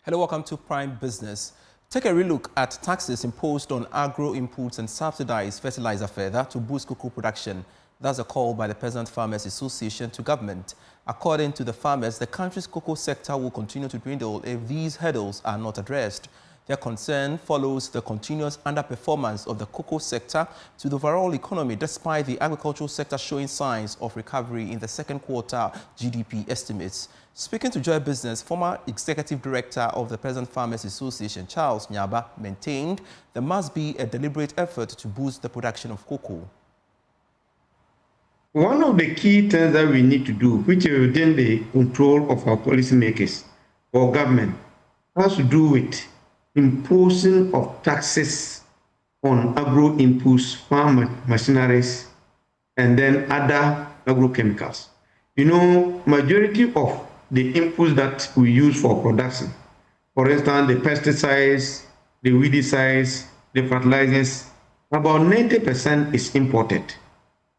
Hello, welcome to Prime Business. Take a relook at taxes imposed on agro inputs and subsidized fertilizer further to boost cocoa production. That's a call by the Peasant Farmers Association to government. According to the farmers, the country's cocoa sector will continue to dwindle if these hurdles are not addressed. Their concern follows the continuous underperformance of the cocoa sector to the overall economy, despite the agricultural sector showing signs of recovery in the second quarter GDP estimates. Speaking to Joy Business, former Executive Director of the Peasant Farmers Association, Charles Nyaba, maintained there must be a deliberate effort to boost the production of cocoa. One of the key things that we need to do, which is within the control of our policymakers or government, has to do with imposing of taxes on agro inputs, farm machineries, and then other agrochemicals. You know, majority of the inputs that we use for production, for instance, the pesticides, the weedicides, the fertilizers, about 90% is imported.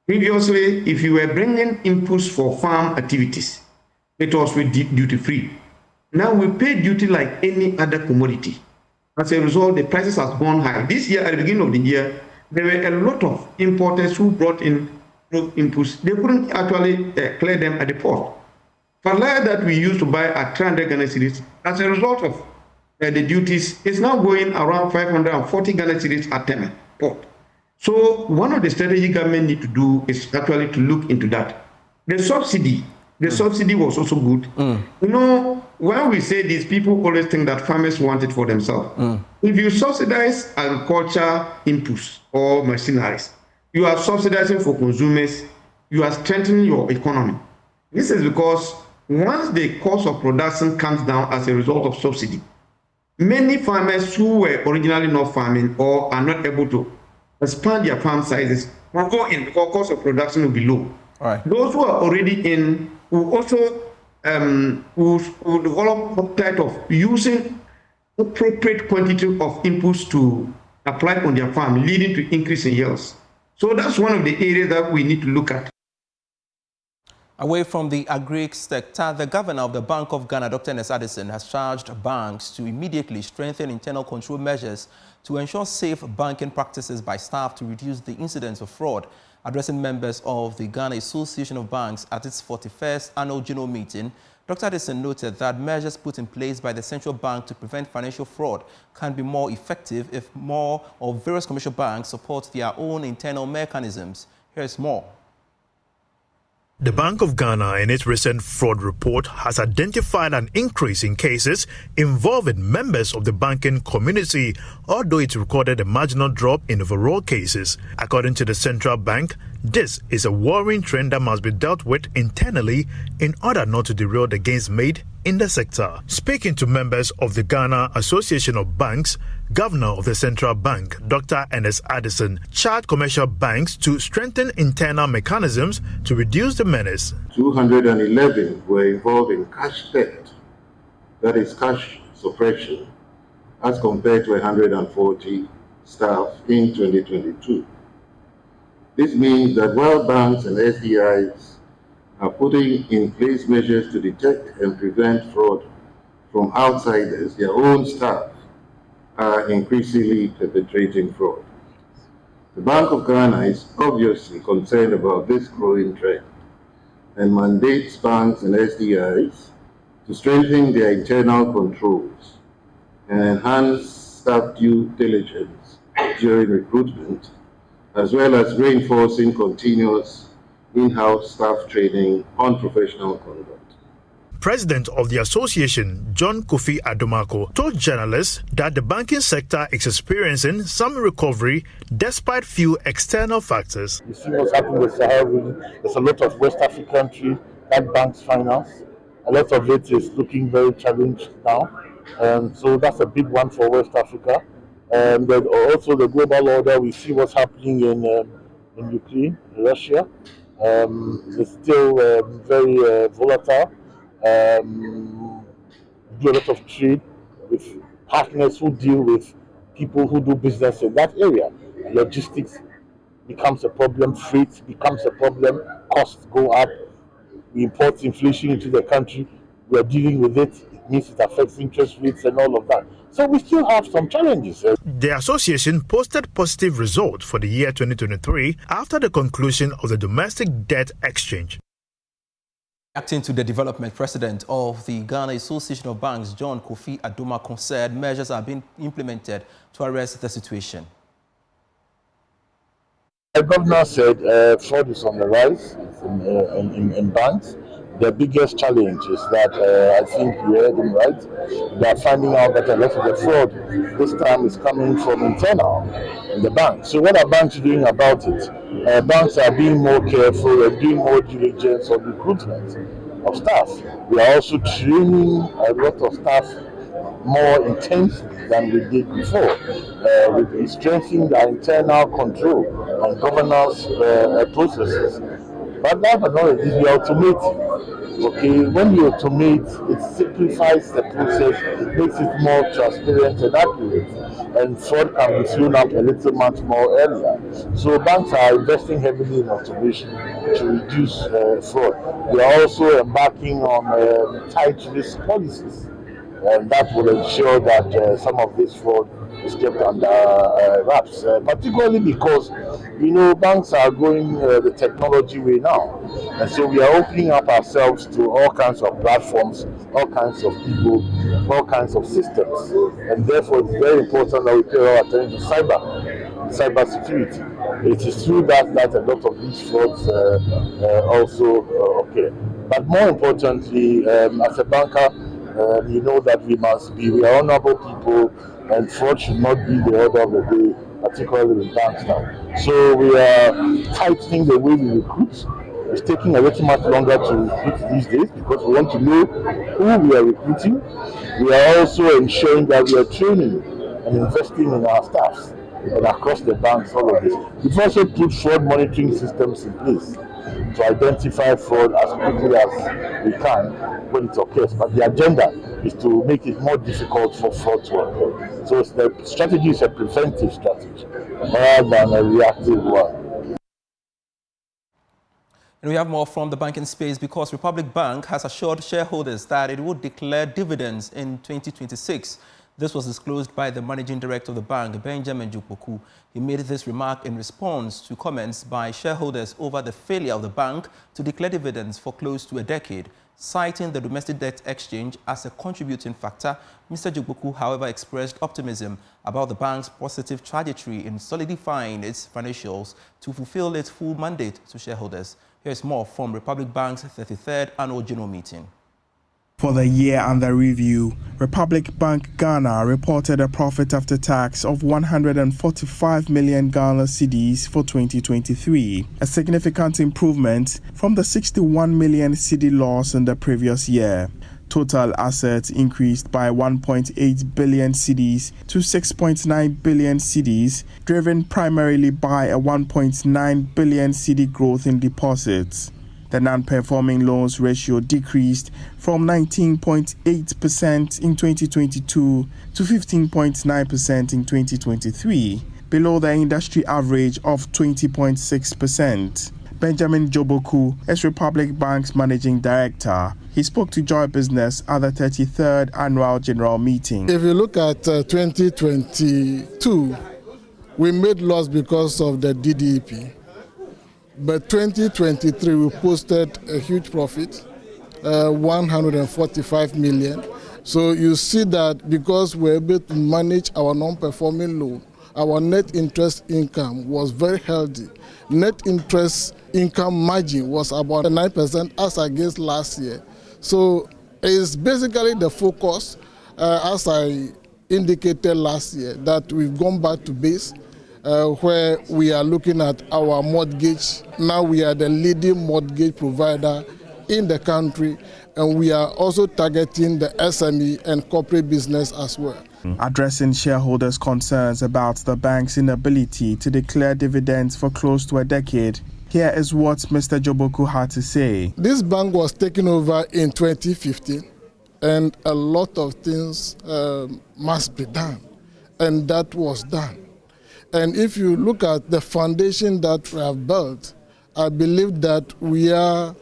Previously, if you were bringing inputs for farm activities, it was with duty-free. Now we pay duty like any other commodity. As a result, the prices have gone high. This year, at the beginning of the year, there were a lot of importers who brought in inputs. They couldn't actually clear them at the port. Fertilizer that we used to buy at 300 Ghana cedis, as a result of the duties, is now going around 540 Ghana cedis at the port. So one of the strategies government need to do is actually to look into that. The subsidy was also good. You know, when we say this, people always think that farmers want it for themselves. If you subsidize agriculture inputs or machineries, you are subsidizing for consumers, you are strengthening your economy. This is because once the cost of production comes down as a result of subsidy, many farmers who were originally not farming or are not able to expand their farm sizes will go in because cost of production will be low. All right. Those who are already in will also will develop a type of using appropriate quantity of inputs to apply on their farm, leading to increase in yields. So that's one of the areas that we need to look at. Away from the agri sector, the governor of the Bank of Ghana, Dr. Ernest Addison, has charged banks to immediately strengthen internal control measures to ensure safe banking practices by staff to reduce the incidence of fraud. Addressing members of the Ghana Association of Banks at its 41st annual general meeting, Dr. Addison noted that measures put in place by the central bank to prevent financial fraud can be more effective if more of various commercial banks support their own internal mechanisms. Here's more. The Bank of Ghana, in its recent fraud report, has identified an increase in cases involving members of the banking community, although it recorded a marginal drop in overall cases. According to the central bank, this is a worrying trend that must be dealt with internally in order not to derail the gains made in the sector. Speaking to members of the Ghana Association of Banks, Governor of the Central Bank, Dr. Ernest Addison, charged commercial banks to strengthen internal mechanisms to reduce the menace. 211 were involved in cash theft, that is cash suppression, as compared to 140 staff in 2022. This means that while banks and SDIs are putting in place measures to detect and prevent fraud from outsiders, their own staff are increasingly perpetrating fraud. The Bank of Ghana is obviously concerned about this growing trend and mandates banks and SDIs to strengthen their internal controls and enhance staff due diligence during recruitment, as well as reinforcing continuous in-house staff training on professional conduct. President of the association, John Kofi Adomako, told journalists that the banking sector is experiencing some recovery despite few external factors. You see what's happening with Sahel region. There's a lot of West African countries that banks finance. A lot of it is looking very challenged now. So that's a big one for West Africa. And also the global order, we see what's happening in Ukraine, Russia. It's still very volatile. Do a lot of trade with partners who deal with people who do business in that area. Logistics becomes a problem, freight becomes a problem, costs go up, we import inflation into the country, we are dealing with it means it affects interest rates and all of that. So we still have some challenges. The association posted positive results for the year 2023 after the conclusion of the domestic debt exchange. Acting to the development, President of the Ghana Association of Banks, John Kofi Adomako, said measures are being implemented to arrest the situation. The governor said fraud is on the rise in banks. The biggest challenge is that, I think you heard him right, they are finding out that a lot of the fraud this time is coming from internal in the bank. So what are banks doing about it? Banks are being more careful and doing more diligence on recruitment of staff. We are also training a lot of staff more intensely than we did before. We've strengthened our internal control and governance processes. But last but not least, we automate. Okay, when you automate, it simplifies the process, makes it more transparent and accurate, and fraud can be thrown up a little much more earlier. So banks are investing heavily in automation to reduce fraud. We are also embarking on tight risk policies, and that will ensure that some of this fraud is kept under wraps, particularly because banks are going the technology way now, and so we are opening up ourselves to all kinds of platforms, all kinds of people, all kinds of systems, and therefore it's very important that we pay our attention to cyber security. It is through that a lot of these frauds also occur. But more importantly, as a banker, you know that we are honorable people, and fraud should not be the order of the day, particularly in banks now. So we are tightening the way we recruit. It's taking a little much longer to recruit these days because we want to know who we are recruiting. We are also ensuring that we are training and investing in our staffs and across the banks, all of this. We've also put fraud monitoring systems in place to identify fraud as quickly as we can when it occurs. But the agenda is to make it more difficult for fraud to occur. So the strategy is a preventive strategy rather than a reactive one. And we have more from the banking space because Republic Bank has assured shareholders that it would declare dividends in 2026. This was disclosed by the managing director of the bank, Benjamin Jukboku. He made this remark in response to comments by shareholders over the failure of the bank to declare dividends for close to a decade. Citing the domestic debt exchange as a contributing factor, Mr. Jukboku, however, expressed optimism about the bank's positive trajectory in solidifying its financials to fulfill its full mandate to shareholders. Here's more from Republic Bank's 33rd Annual General Meeting. For the year under review, Republic Bank Ghana reported a profit after tax of 145 million Ghana cedis for 2023, a significant improvement from the 61 million cedi loss in the previous year. Total assets increased by 1.8 billion cedis to 6.9 billion cedis, driven primarily by a 1.9 billion cedi growth in deposits. The non-performing loans ratio decreased from 19.8% in 2022 to 15.9% in 2023, below the industry average of 20.6%. Benjamin Jukboku is Republic Bank's managing director. He spoke to Joy Business at the 33rd Annual General Meeting. If you look at 2022, we made loss because of the DDEP. But 2023, we posted a huge profit, 145 million. So you see that because we're able to manage our non-performing loan, our net interest income was very healthy. Net interest income margin was about 9% as against last year. So it's basically the focus, as I indicated last year, that we've gone back to base. Where we are looking at our mortgage. Now we are the leading mortgage provider in the country, and we are also targeting the SME and corporate business as well. Addressing shareholders' concerns about the bank's inability to declare dividends for close to a decade, here is what Mr. Jukboku had to say. This bank was taken over in 2015, and a lot of things must be done, and that was done. And if you look at the foundation that we have built, I believe that we are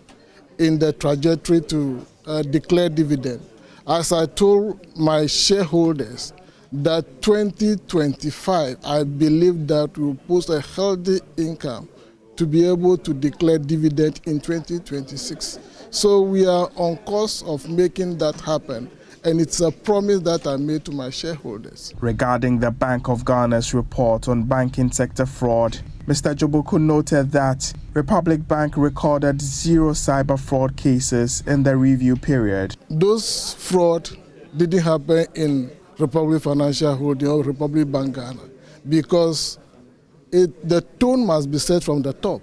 in the trajectory to declare dividend. As I told my shareholders, that 2025, I believe that we will post a healthy income to be able to declare dividend in 2026. So we are on course of making that happen, and it's a promise that I made to my shareholders. Regarding the Bank of Ghana's report on banking sector fraud, Mr. Joboko noted that Republic Bank recorded 0 cyber fraud cases in the review period. Those fraud didn't happen in Republic Financial Holding or Republic Bank Ghana because the tone must be set from the top.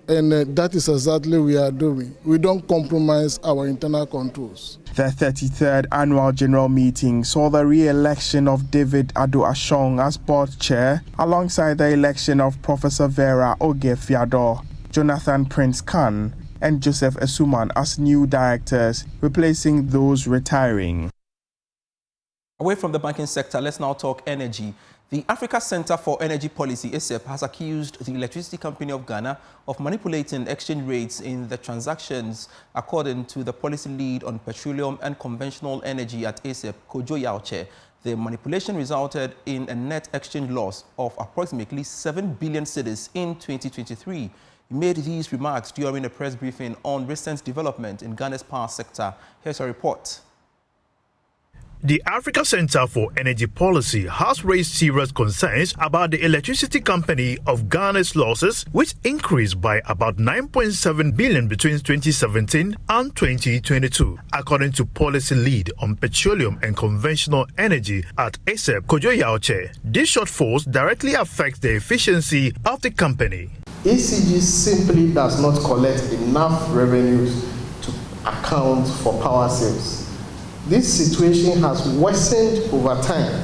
And that is exactly what we are doing. We don't compromise our internal controls. The 33rd Annual General Meeting saw the re-election of David Ado-Ashong as board chair, alongside the election of Professor Vera Oge-Fiado, Jonathan Prince Khan, and Joseph Esuman as new directors, replacing those retiring. Away from the banking sector, let's now talk energy. The Africa Center for Energy Policy, ACEP, has accused the Electricity Company of Ghana of manipulating exchange rates in the transactions, according to the policy lead on petroleum and conventional energy at ACEP, Kojo Yauche. The manipulation resulted in a net exchange loss of approximately 7 billion cedis in 2023. He made these remarks during a press briefing on recent development in Ghana's power sector. Here's a report. The Africa Center for Energy Policy has raised serious concerns about the Electricity Company of Ghana's losses, which increased by about 9.7 billion between 2017 and 2022. According to policy lead on petroleum and conventional energy at ACEP, Kojo Yauche, these shortfalls directly affect the efficiency of the company. ECG simply does not collect enough revenues to account for power sales. This situation has worsened over time,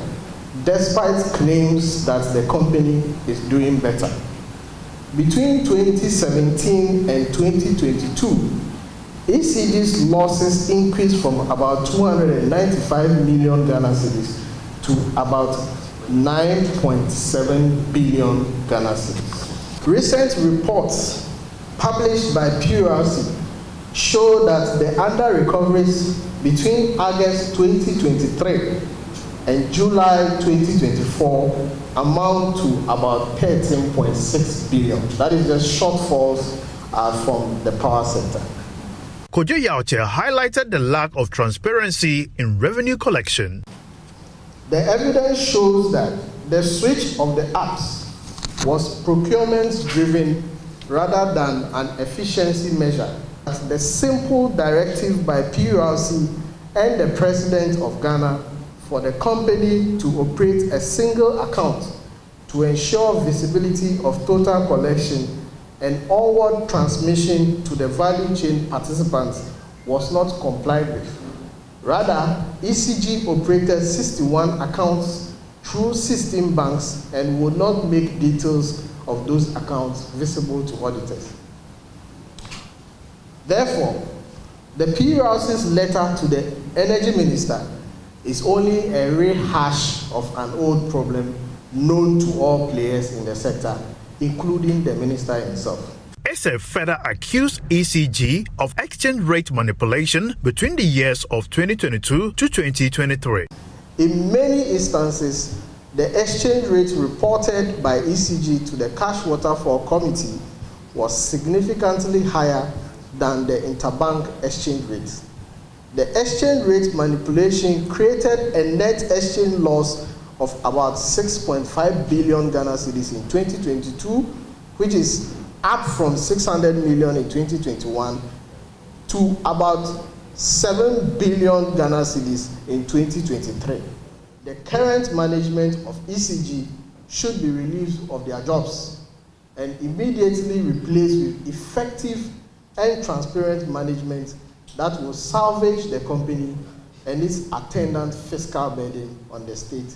despite claims that the company is doing better. Between 2017 and 2022, ECG's losses increased from about 295 million Ghana cedis to about 9.7 billion Ghana cedis. Recent reports published by PURC show that the under-recoveries between August 2023 and July 2024 amount to about 13.6 billion. That is just shortfalls from the power sector. Kojo Yauche highlighted the lack of transparency in revenue collection. The evidence shows that the switch of the apps was procurement-driven rather than an efficiency measure. The simple directive by PURC and the President of Ghana for the company to operate a single account to ensure visibility of total collection and onward transmission to the value chain participants was not complied with. Rather, ECG operated 61 accounts through 16 banks and would not make details of those accounts visible to auditors. Therefore, the PURC's letter to the Energy Minister is only a rehash of an old problem known to all players in the sector, including the Minister himself. ACEP further accused ECG of exchange rate manipulation between the years of 2022 to 2023. In many instances, the exchange rate reported by ECG to the Cash Waterfall Committee was significantly higher than the interbank exchange rate. The exchange rate manipulation created a net exchange loss of about 6.5 billion Ghana cedis in 2022, which is up from 600 million in 2021 to about 7 billion Ghana cedis in 2023. The current management of ECG should be relieved of their jobs and immediately replaced with effective and transparent management that will salvage the company and its attendant fiscal burden on the state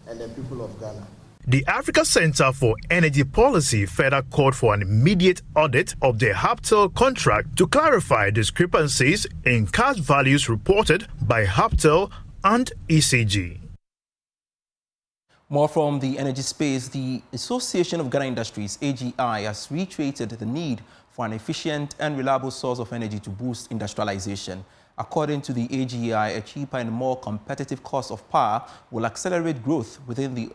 and the people of Ghana. The Africa Center for Energy Policy further called for an immediate audit of the Haptel contract to clarify discrepancies in cash values reported by Haptel and ECG. More from the energy space, the Association of Ghana Industries, AGI, has reiterated the need for an efficient and reliable source of energy to boost industrialization. According to the AGI, a cheaper and more competitive cost of power will accelerate growth within the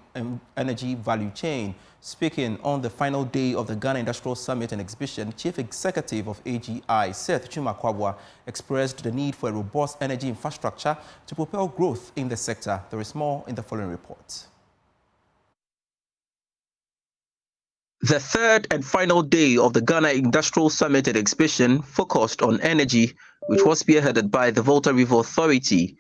energy value chain. Speaking on the final day of the Ghana Industrial Summit and Exhibition, Chief Executive of AGI, Seth Chumakwabwa, expressed the need for a robust energy infrastructure to propel growth in the sector. There is more in the following report. The third and final day of the Ghana Industrial Summit and Exhibition focused on energy, which was spearheaded by the Volta River Authority.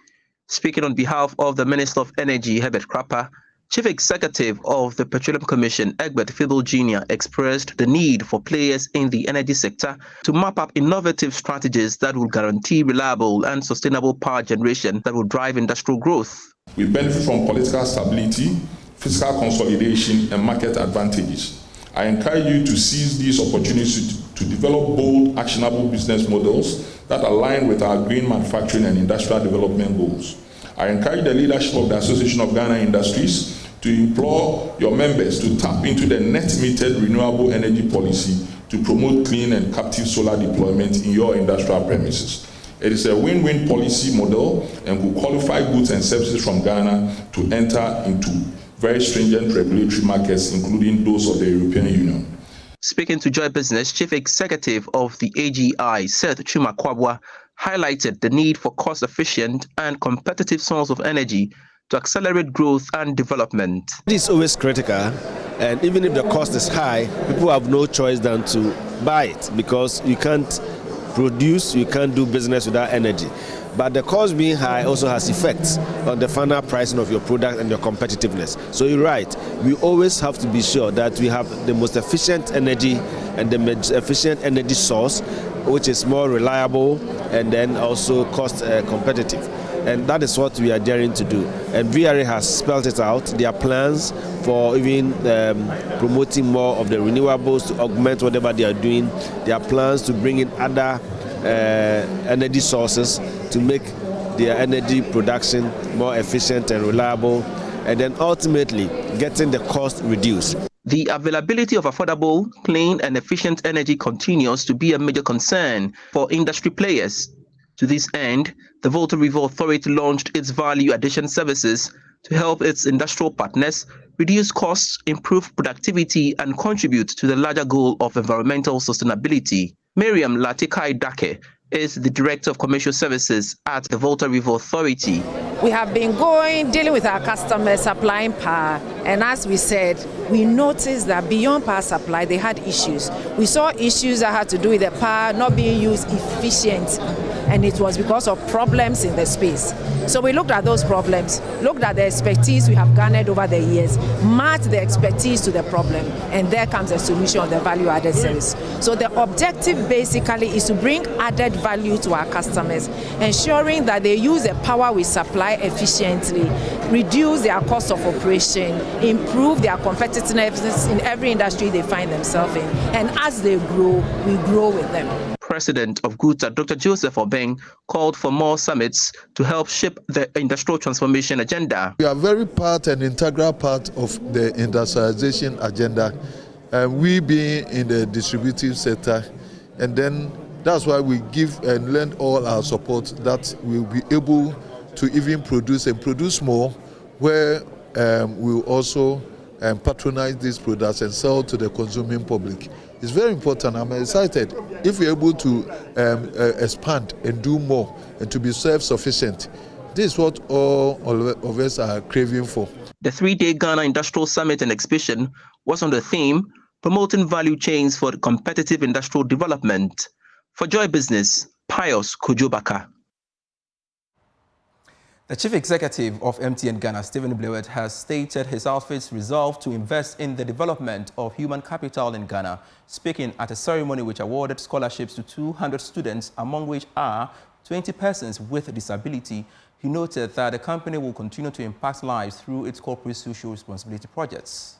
Speaking on behalf of the Minister of Energy, Herbert Krapper, Chief Executive of the Petroleum Commission, Egbert Fiddle Jr., expressed the need for players in the energy sector to map up innovative strategies that will guarantee reliable and sustainable power generation that will drive industrial growth. We benefit from political stability, fiscal consolidation, and market advantages. I encourage you to seize these opportunities to develop bold, actionable business models that align with our green manufacturing and industrial development goals. I encourage the leadership of the Association of Ghana Industries to implore your members to tap into the net-metered renewable energy policy to promote clean and captive solar deployment in your industrial premises. It is a win-win policy model and will qualify goods and services from Ghana to enter into very stringent regulatory markets, including those of the European Union. Speaking to Joy Business, Chief Executive of the AGI, Seth Chumakwabwa, highlighted the need for cost-efficient and competitive source of energy to accelerate growth and development. It is always critical, and even if the cost is high, people have no choice than to buy it because you can't produce, you can't do business without energy. But the cost being high also has effects on the final pricing of your product and your competitiveness. So you're right, we always have to be sure that we have the most efficient energy and the most efficient energy source, which is more reliable and then also cost competitive. And that is what we are daring to do. And VRA has spelled it out, their plans for even promoting more of the renewables to augment whatever they are doing, their plans to bring in other energy sources to make their energy production more efficient and reliable, and then ultimately getting the cost reduced. The availability of affordable, clean and efficient energy continues to be a major concern for industry players. To this end, the Volta River Authority launched its value addition services to help its industrial partners reduce costs, improve productivity and contribute to the larger goal of environmental sustainability. Miriam Latikai Dake is the Director of Commercial Services at the Volta River Authority. We have been dealing with our customers, supplying power, and as we said, we noticed that beyond power supply, they had issues. We saw issues that had to do with the power not being used efficiently, and it was because of problems in the space. So we looked at those problems, looked at the expertise we have garnered over the years, matched the expertise to the problem, and there comes a solution of the value-added service. So the objective basically is to bring added value to our customers, ensuring that they use the power we supply efficiently, reduce their cost of operation, improve their competitiveness in every industry they find themselves in, and as they grow, we grow with them. President of GUTA, Dr. Joseph Obeng, called for more summits to help shape the industrial transformation agenda. We are very part and integral part of the industrialization agenda, we being in the distributive sector, and then that's why we give and lend all our support that we'll be able to even produce and produce more, where we'll also patronize these products and sell to the consuming public. It's very important. I'm excited. If we're able to expand and do more and to be self-sufficient, this is what all of us are craving for. The three-day Ghana Industrial Summit and Exhibition was on the theme, promoting value chains for competitive industrial development. For Joy Business, Pius Kojobaka. The Chief Executive of MTN Ghana, Stephen Blewett, has stated his outfit's resolve to invest in the development of human capital in Ghana. Speaking at a ceremony which awarded scholarships to 200 students, among which are 20 persons with disability, he noted that the company will continue to impact lives through its corporate social responsibility projects.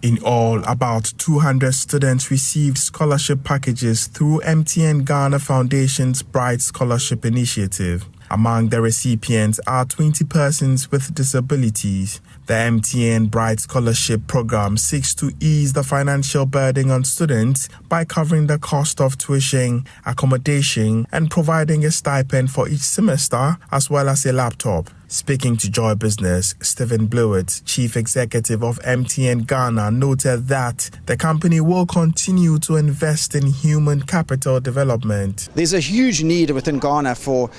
In all, about 200 students received scholarship packages through MTN Ghana Foundation's Bright Scholarship Initiative. Among the recipients are 20 persons with disabilities. The MTN Bright Scholarship Program seeks to ease the financial burden on students by covering the cost of tuition, accommodation, and providing a stipend for each semester, as well as a laptop. Speaking to Joy Business, Stephen Blewett, Chief Executive of MTN Ghana, noted that the company will continue to invest in human capital development. There's a huge need within Ghana for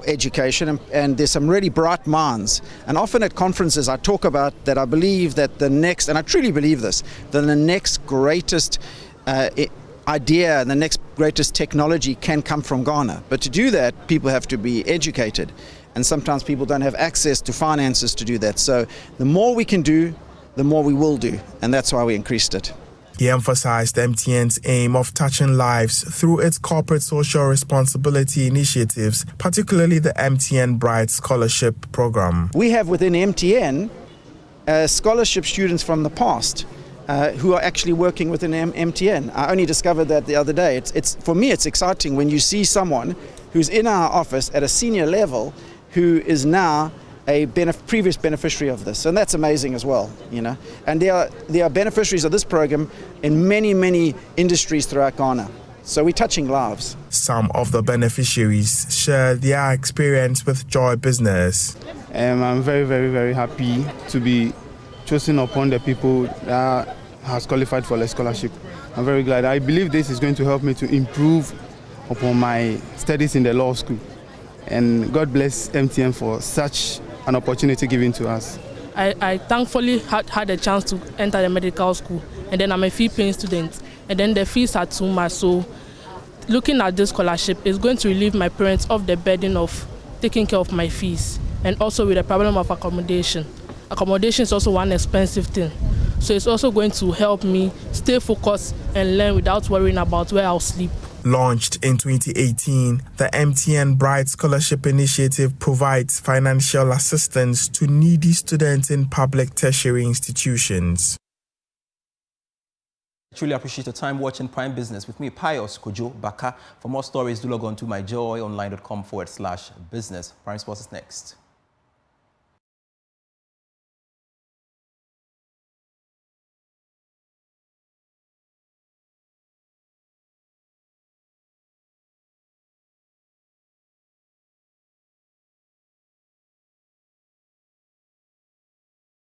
education, and there's some really bright minds. And often at conferences I talk about that I believe that the next, and I truly believe this, that the next greatest idea and the next greatest technology can come from Ghana. But to do that, people have to be educated. And sometimes people don't have access to finances to do that. So the more we can do, the more we will do. And that's why we increased it. He emphasized MTN's aim of touching lives through its corporate social responsibility initiatives, particularly the MTN Bright Scholarship Program. We have within MTN scholarship students from the past who are actually working within MTN. I only discovered that the other day. For me, it's exciting when you see someone who's in our office at a senior level who is now a previous beneficiary of this, and that's amazing as well, you know. And there are beneficiaries of this program in many, many industries throughout Ghana. So we're touching lives. Some of the beneficiaries share their experience with Joy Business. I'm very, very, very happy to be chosen upon the people that has qualified for the scholarship. I'm very glad. I believe this is going to help me to improve upon my studies in the law school. And God bless MTN for such an opportunity given to us. I thankfully had a chance to enter the medical school, and then I'm a fee-paying student, and then the fees are too much. So looking at this scholarship is going to relieve my parents of the burden of taking care of my fees, and also with the problem of accommodation. Accommodation is also one expensive thing. So it's also going to help me stay focused and learn without worrying about where I'll sleep. Launched in 2018, the MTN Bright Scholarship Initiative provides financial assistance to needy students in public tertiary institutions. I truly appreciate your time watching Prime Business with me, Pius Kojo Baka. For more stories, do log on to myjoyonline.com/business. Prime Sports is next.